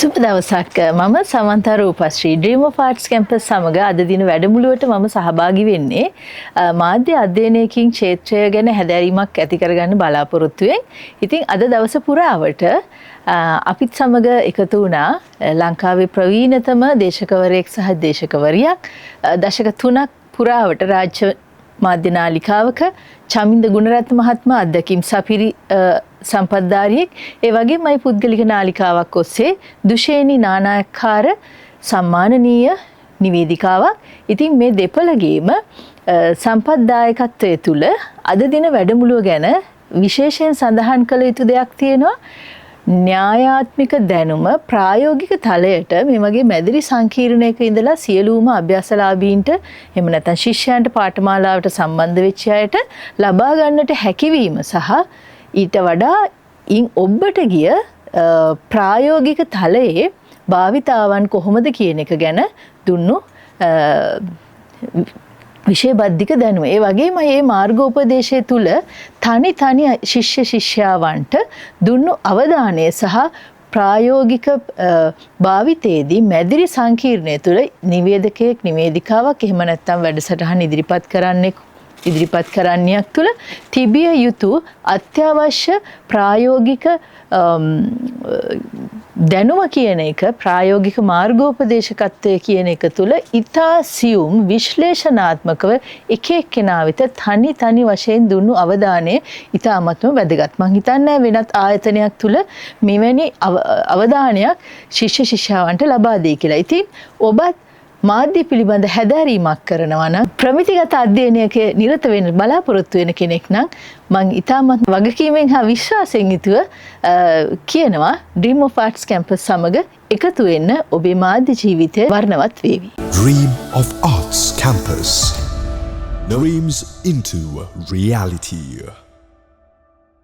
සුබ දවසක්. මම සමන්තා රූපශ්‍රී Dream of Arts Campus සමග අද දින වැඩමුළුවට මම සහභාගී වෙන්නේ මාධ්‍ය අධ්‍යයනයකින් ක්ෂේත්‍රය ගැන හැදෑරීමක් ඇති කරගන්න බලාපොරොත්තු වෙමින්. ඉතින් අද දවස පුරාවට අපිත් සමග එකතු වුණා ලංකාවේ ප්‍රවීණතම දේශකවරයෙක් සහ දේශකවරියක් දශක 3ක් පුරාවට රාජ්‍ය මාධ්‍ය නාලිකාවක චමින්ද ගුණරත්න මහත්මයා අත්දැකීම් සපිරි සම්පත්ධාරියෙක්, ඒ වගේම මේ පුද්ගලික නාලිකාවක් ඔස්සේ දුෂේනි නානායක්කාර සම්මානනීය නිවේදිකාවක්. ඉතින් මේ දෙපළගේම සම්පත්දායකත්වය තුළ අද දින වැඩමුළුව ගැන විශේෂයෙන් සඳහන් කළ යුතු දෙයක් තියෙනවා. න්‍යායාත්මික දැනුම ප්‍රායෝගික තලයට මේ වගේ මැදිරි සංකීර්ණයක ඉඳලා සියලුම අභ්‍යාසලාභීන්ට එහෙම නැත්නම් ශිෂ්‍යයන්ට පාඨමාලාවට සම්බන්ධ වෙච්ච අයට ලබා ගන්නට හැකියවීම සහ ඊට වඩා ඉන් ඔබට ගිය ප්‍රායෝගික තලයේ භාවිතාවන් කොහොමද කියන එක ගැන දුන්නු විශේෂබද්ධික දැනුම. ඒ වගේම මේ මාර්ගෝපදේශය තුල තනි ශිෂ්‍ය ශිෂ්‍යාවන්ට දුන්නු අවධානය සහ ප්‍රායෝගික භාවිතයේදී මැදිරි සංකීර්ණය තුල නිවේදකයෙක් නිවේදිකාවක් එහෙම නැත්නම් වැඩසටහන ඉදිරිපත් කරන්නයක් තුළ තිබිය යුතු අත්‍යවශ්‍ය ප්‍රායෝගික දැනුම කියන එක, ප්‍රායෝගික මාර්ගෝපදේශකත්වය කියන එක තුළ ඉතා සියුම් විශ්ලේෂණාත්මකව එක එක්කෙනා වෙත තනි වශයෙන් දුන්නු අවධානය ඉතාමත්ම වැදගත්. මම හිතන්නේ වෙනත් ආයතනයක් තුළ මෙවැනි අවධානයක් ශිෂ්‍ය ශිෂ්‍යාවන්ට ලබා දෙයි කියලා. ඉතින් ඔබත් මාධ්‍ය පිළිබඳ හැදෑරීමක් කරනවා නම් ප්‍රමිතිගත අධ්‍යයනයක නිරත වෙන්න බලාපොරොත්තු වෙන කෙනෙක් නම් මම ඉතාමත් වගකීමෙන් හා විශ්වාසයෙන් යුතුව කියනවා Dream of Arts Campus සමග එකතු වෙන්න ඔබේ මාධ්‍ය ජීවිතය වර්ණවත් වේවි. Dream of Arts Campus. Dreams into reality.